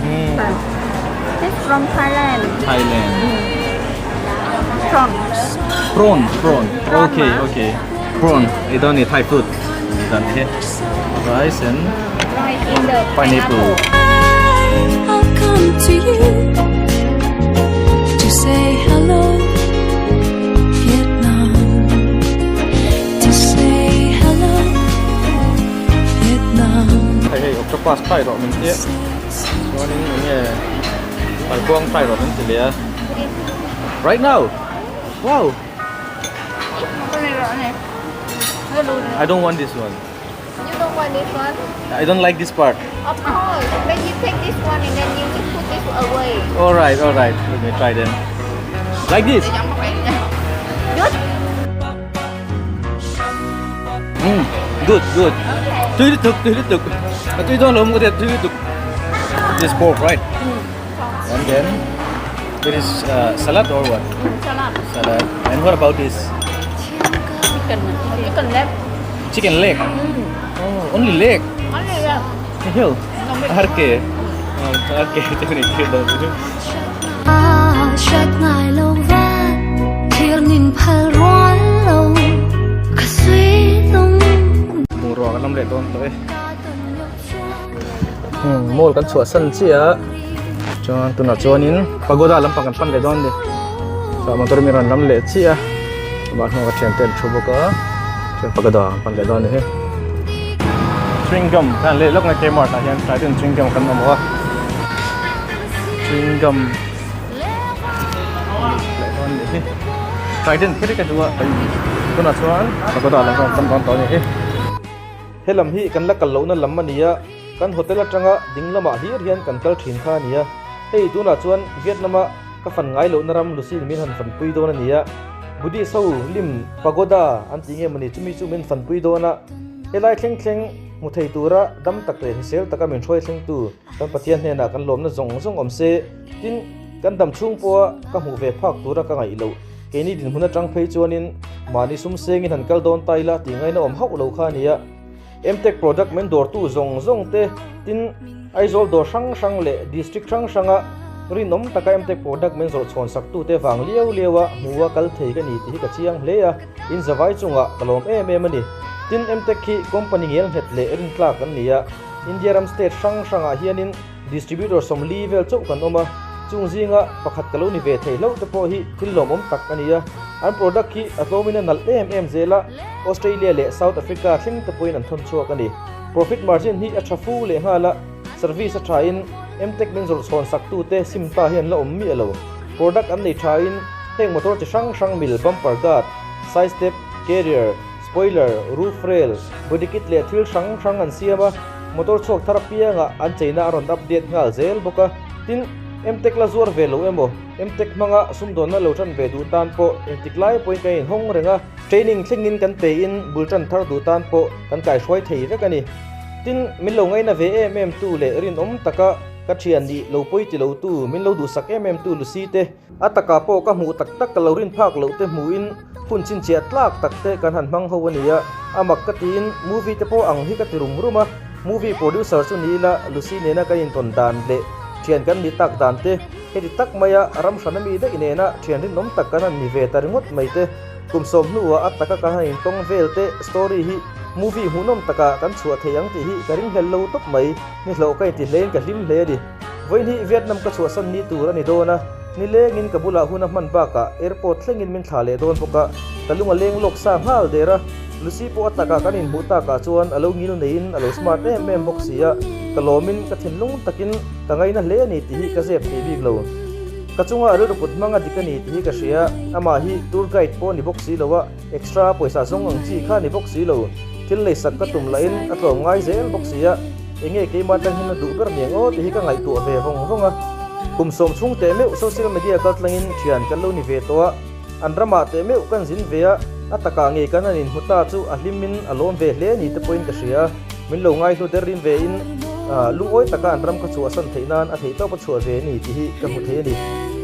This from Thailand. Thailand. From Prawn, prawn. Prawn, Okay, ma. okay. Prawn. I don't need Thai food. Done here. Rice and right in the pineapple. I'll come to you to say hello, Vietnam. To say hello, Vietnam. Hey, hey, octopus fry rồi mình tiếc. Cho nên mình phải quăng fry rồi mình chỉ lẽ. Right now. Wow. I don't want this one. You don't want this one? I don't like this part. Of course. Then you take this one and then you just put this away. All right, all right. Let me try then. Like this. Good? Good, good. Tươi thực, tươi thực. Tươi đó là không có thể tươi thực. This pork, right? And then there is salad or what? Salad. Salad. And what about this? Chicken leg. Chicken leg. Oh, only leg. Only leg. Hill. Harke. Okay, thế này kia đâu. Shut ngài lâu va thiêng nhìn phai rói lâu cả suy lung Mù rò cái năm lệ tôn tới. Mol kan chua san chia. Cho tu na chuanin pagoda lam pangan pan le don de. Sa motor mi ran lam le chia. Ba no ka chen ten thubo ka. Chen pagoda pan le don he. Chewing gum kan le lok na Kmart na hian try den chewing gum kan mo. Chewing gum. Le don de he. Try den phiri ka duwa. Tu na chuan pagoda lam pan pan to ni he. He lam hi kan la kal lo na lam ania. Kan hotel atanga dinglama hi rian kan kal thin kha nia hei tuna chuan Vietnama ka fan ngai lo naram Lucy min han fan pui do na nia budi so lim pagoda an tinge mani chumi chu min fan pui do na elai thleng thleng mu thei tura dam tak le sel taka min throi thleng tu kan pathian hne na kan lom na zong zong om se tin kan dam chung po ka hu ve phak tura ka ngai lo keni din huna tang phei chuanin mani sum seng in han kal don taila ti ngai na om hau lo kha nia Mtech product men door tu zong zong te tin aizol do sang sang le district sang sanga rinom taka Mtech product men zol chon sak tu te wang lieu lewa muwa kal thei ka ni ti ka chiang hlea in zawai chunga kalom em ani tin Mtech ki company ngel het le rin tla kan nia India ram state sang sanga hianin distributor som level chau kan oma chungzinga pakhat kalo ni ve thei lo te po hi thilom om tak ania an product ki atomina nal em zela Australia le South Africa thing te point an thon chuak ani profit margin hi athafu le hala service a thain Mtech men zol chon sak tu te simta hian la om mi alo product an nei thain heng motor chi sang sang mil bumper guard side step carrier spoiler roof rail body kit le thil sang sang an siama motor chok therapy nga an cheina ron update ngal zel boka tin Mtech la zuar velo emo Mtech manga sumdon na lo than ve du tan po Mtech lai point kai hong renga training thlingin kan pe in bultan thar du tan po kan kai shwai thei re kani tin min lo ngai na ve tu le rin om taka ka thian ni lo poi ti lo tu min lo du sak tu Lucy te ataka po ka mu tak tak ka lo rin phak lo te mu in phun chin chiat lak tak te kan han mang ho ania amak ka tin movie te po ang hi ka tirum ruma movie producer chu ni la Lucy ne na ka in ton dan le thian kan ni tak dan te heti tak maya ram sanami de inena thian rin nom tak kan ni ve tar ngot mai te kumsom nuwa ataka ka hain tong vel te story hi movie hunom taka kan chua theyang ti hi karing hello top mai ni hlo kai ti len ka hlim hle di voin hi Vietnam ka chua san ni tur ani dona ni lengin kabula huna man ba ka airport thlengin min thale don poka talunga leng lok sa hal dera Lucy po ataka kanin buta ka chuan alo ngil nein alo smart boxia kalomin ka thinlung takin tangai na le ni ti hi ka zep ti big lo kachunga ru put manga dikani ti ka sia ama hi tour guide po ni box si lowa extra poisa song ang chi kha ni box si lo til le sak ka tum lain atlo ngai zel box sia enge ke ma tang hin du ber niang o ti ka ngai tu ve hong honga kum som chung te me social media ka tlangin thian kan lo ni ve to anrama te me kan zin ve a ataka nge kan anin huta chu ahlimin alom ve hle ni te point ka sia min lo ngai tu derin ve in lungoi taka anram ka chu asan theinan a thei to pa chu ve ni ti hi ka mu thei ni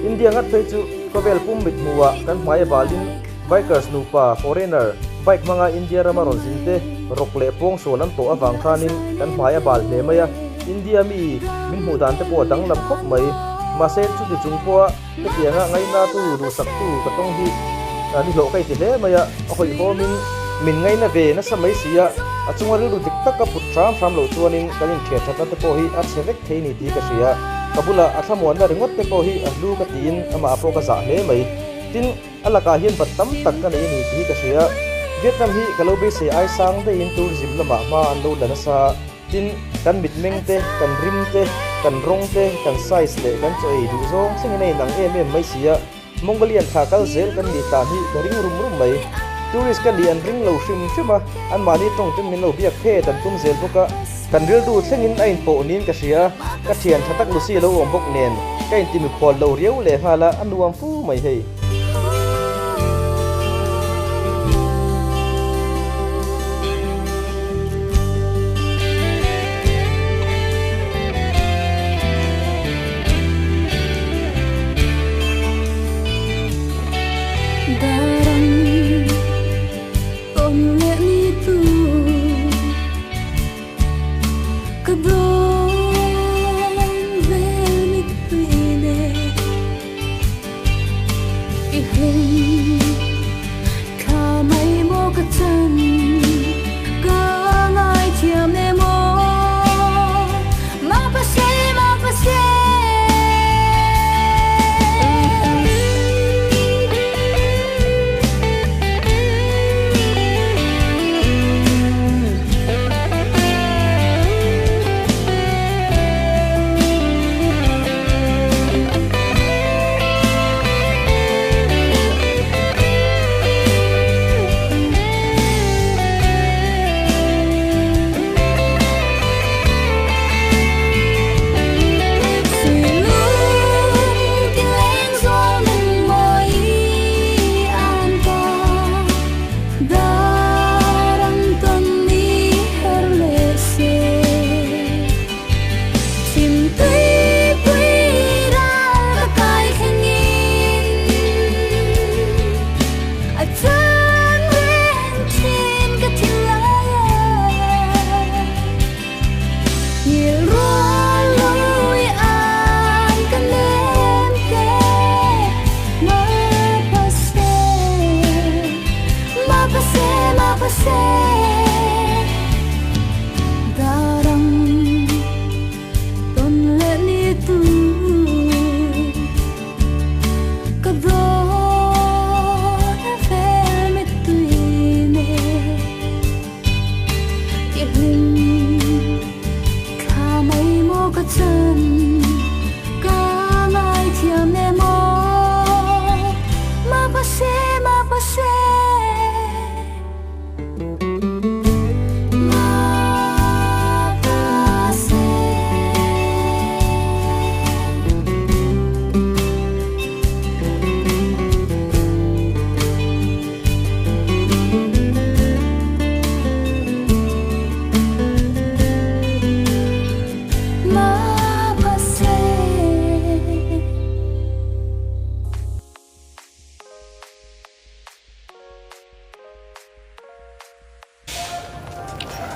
india ngat thei chu kovel pum mit muwa kan mai balin bikers nu pa foreigner bike manga india rama ron zinte rokle pong so nan to awang khanin kan mai bal le maya india mi min hu dan te po dang lam khop mai ma se chu ti chung po te pianga ngai na tu ru sak tu ka tong hi ni lo kai ti le maya a hoi ho min ngai na ve na samai sia achunga ru dik tak ka put tram lo chuanin kanin thia thatna te po hi a chevek thei ni ti ka sia kabula athamon na ringot te po hi a lu ka tin ama apo ka za le mai tin alaka hian batam tak ka nei ni ti ka sia Vietnam hi kalobe se ai sang de in tourism lama ma an lo lana sa tin kan mitmeng te kan rim te kan rong te kan size le kan choi du zong sing nei nang em mai sia Mongolian thakal zel kan ni ta hi ka ring rum mai tourist kan di an ring lo shim shima an mani tong tin min lo biak phe tan tum zel boka kan ril du thlengin ain po nin ka sia ka thian thatak lu si lo om bok nen ka in ti mi khol lo riau le hala anuam fu mai hei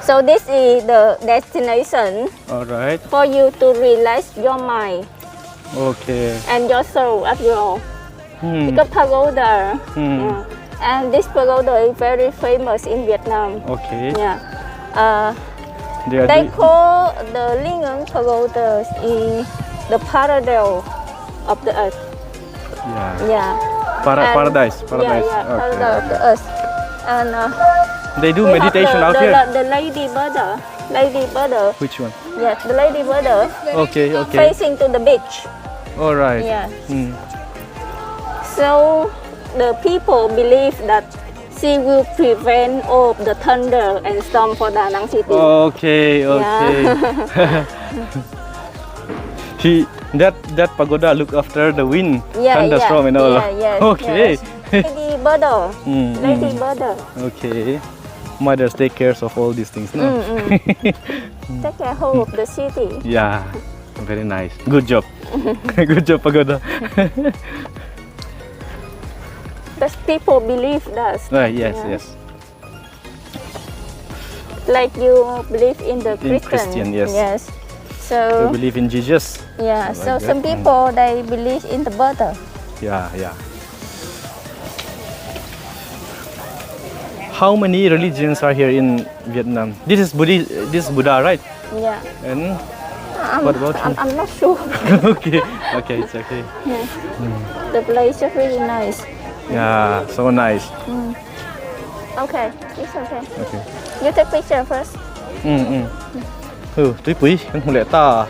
So this is the destination. all right For you to relax your mind okay and your soul as well. Because pagoda. Yeah. And this pagoda is very famous in Vietnam. okay Yeah. they They call the Hnuhnung pagoda is the paradise of the earth. yeah Yeah. And- paradise Yeah, yeah, paradise of the earth. And they do we have meditation out here the lady Buddha. which one Yes, the lady Buddha okay facing to the beach. All right. Yes. Mm. So the people believe that she will prevent all of the thunder and storm for Da Nang city. Okay. That pagoda look after the wind, thunderstorm and all. Yes, Okay. yes. Lady Birder. Lady Birder. Okay. Mothers take care of all these things, no? Take care whole of the city. Yeah. Very nice. Good job. Good job, pagoda. Because people believe that. Yes. Like you believe in the In Christian, yes. Yes. We So believe in Jesus. yeah. So Like some that. people they believe in the Buddha. Yeah. How many religions are here in Vietnam? This is Buddha, right? Yeah. And what about you? I'm not sure. Okay, it's okay. The place is really nice. Yeah, so nice. Okay, it's okay. Okay. You take picture first. Túi quý, anh không lẽ ta.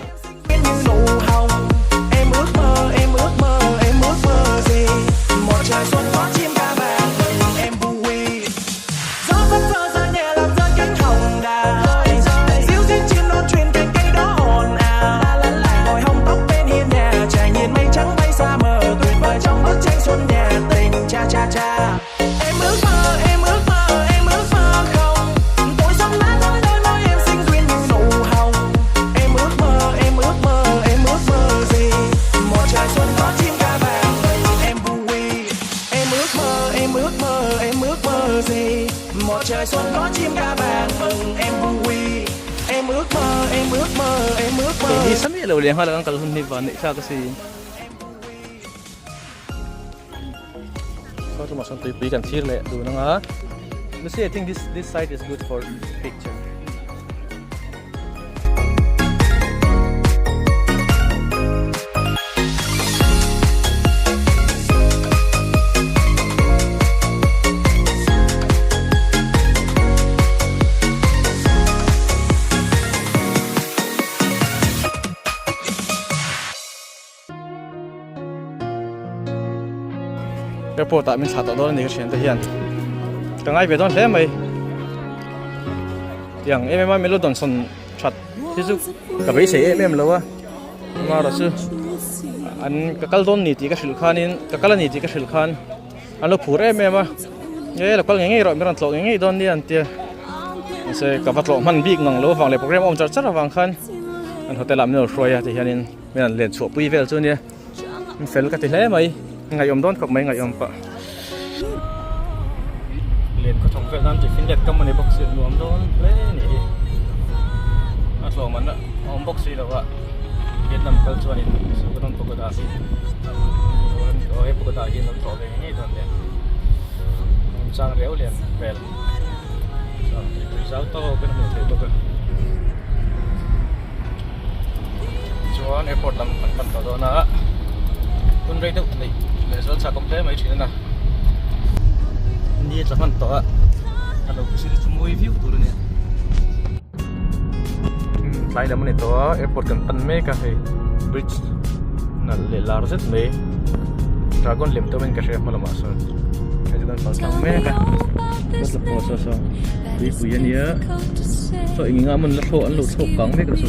Như nụ hồng, em ước mơ, em ước mơ, em ước mơ gì? Một trời xuân có chim ca vàng mừng em vui. Gió phất phơ ra nhẹ làm rơi cánh hồng đào. Ríu rít chim non truyền cành cây đó ồn ào. Ngồi hông tóc bên hiên nhà, trải nhìn mây trắng bay xa mờ, tuyệt vời trong bức tranh xuân nhà tình cha cha cha. Em ước mơ, em ước mơ, em ước mơ không? Tuổi xuân lá đôi đôi môi em xinh duyên như nụ hồng. Em ước mơ, em ước mơ, em ước mơ gì? Một trời xuân có chim ca vàng mừng em vui. Em ước mơ, em ước mơ, em ước mơ gì? Một trời xuân có chim ca vàng mừng em vui. Em ước mơ, em ước mơ, em ước mơ. Hindi sami lo liang halang kalhun ni Van siya kasi. So tumasan túi quý kan sir le do na nga. But see, I think this site is good for picture. Airport tại mình sát tao đó nên cái chuyện thể hiện. Cái ngay về đó thế mày. Yang em mà mình lo đón son chat. Thì chứ cái bây giờ em lo à. Mà đó chứ. Anh cái cal đón nị thì cái shil khan in, cái cal nị thì cái shil khan. Anh lo phur em mà. Ye là cal ngay rồi mình ăn lẩu ngay đón đi anh tia. Sẽ cái vật lẩu man big ngang lo vang le program om chart chart vang khan. Anh hotel làm nhiều rồi à thì hiện in mình ăn lên chỗ pui về chứ nè. Mình phải cái thế mày. Ngày om đón không mấy ngày om pa. Liền có thằng Việt Nam chỉ phim đẹp cầm mình bóc xịn om đón lấy nè. At lo man om bóc xịn là vậy. Việt Nam culture này, số con pagoda xịn. Rồi em pagoda gì nó trộn về ngay đón đấy. Sang réo liền về. Rồi giáo to cái nó thấy bực. Chuan airport làm phần đó nữa. Kun rate này, để số sa công thế mấy chuyện nào. Ni là phần to. Kalau ku sini cuma view tu ni. Lại là mình to airport kan pan me ka hai bridge na le large me. Dragon lim to men ka share malam asan. Jadi dan pasang me ka. Bos lepas so. Di puyan ya. So ingin ngamen la so an lo so kang me ka so.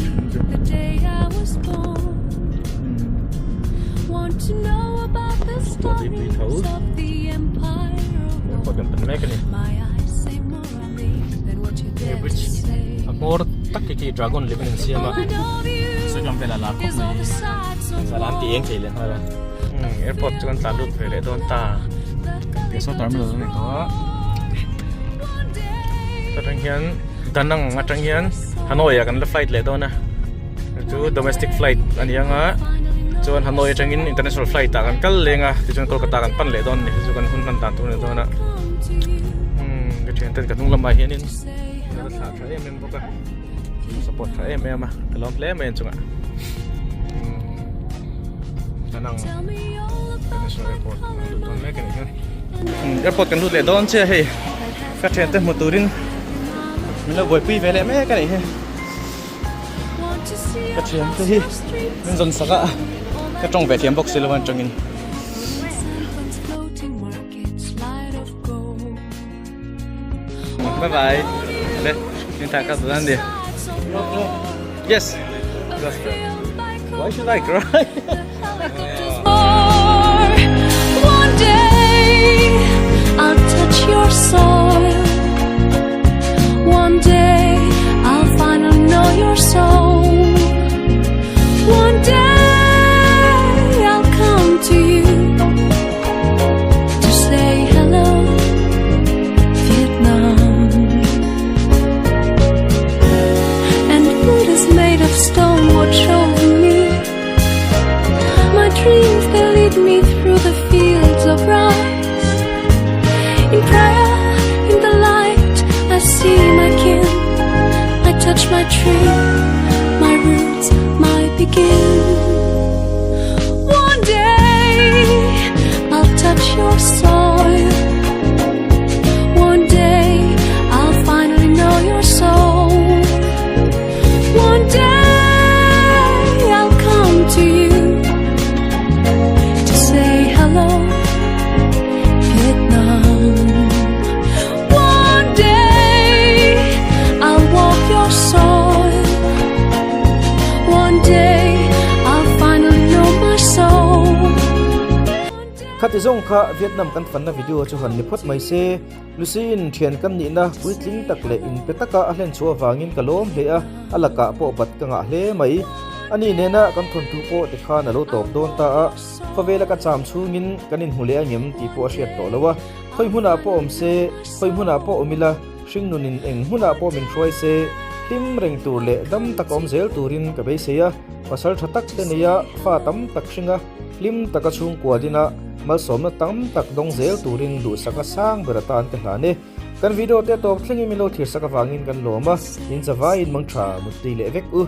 What do you told? What can pen me ka ni? Bridge. Akor tak ki dragon lim in siama. So jam pela la ko me. Salam ti eng thile ha. Airport chuan ta lut ve le don ta. Ke so terminal ni to. Katang hian danang ngatang hian Hanoi kan la flight le do na. Chu domestic flight ani anga. Chuan Hanoi changin international flight ta kan kal lenga ti chuan Kolkata kan pan le don ni chu kan hun nan tan tu ne do na. Cái chuyện tên cả nung lâm bài hiện nên nó thả thả em có cả support thả em mà cái lom play em chung ạ. Khả năng international airport được đón mấy cái này hơn. Airport cần đút lệ đón chưa hay phát triển tên một turin mình là vội pi về lại mấy cái này hay phát triển thì mình dần sạc ạ. cái trong về thiểm bốc xí luôn Chhungin bye bye đây chúng ta cắt đoạn đi yes why should I cry One day I'll touch your soil. One day I'll finally know your soul. One day I'll come to you to say hello, Vietnam. And wood is made of stone, watch over me. My dreams, they lead me through the fields of rice. In prayer, in the light, I see my kin. I touch my tree, my roots, my begin. One day, I'll touch your soil. One day, I'll finally know your soul. One day, I'll come to you to say hello, Vietnam. One day I'll walk your soil. One day I'll finally know my soul. khát zong kha Vietnam kan fan na video chu han ni phot mai se Lucien thian kan ni na puitling tak le in petaka a hlen chu awangin kalom hle a alaka po bat ka nga hle mai ani ne na kan thon tu po te kha na lo tok don ta a favela ka cham chhungin kanin hule angem ti po hriat to lawa khoi huna po om se khoi huna po omila Hnuhnung eng huna po min throi se tim reng tur le dam tak om zel turin ka be se ya pasal thatak te ne ya fa tam tak hringa lim taka chung kwa dina mal som na tam tak dong zel turin du saka sang beratan te hlane kan video te top thlingi milo thir saka wangin kan loma in zawa in mangtha mutti le vek u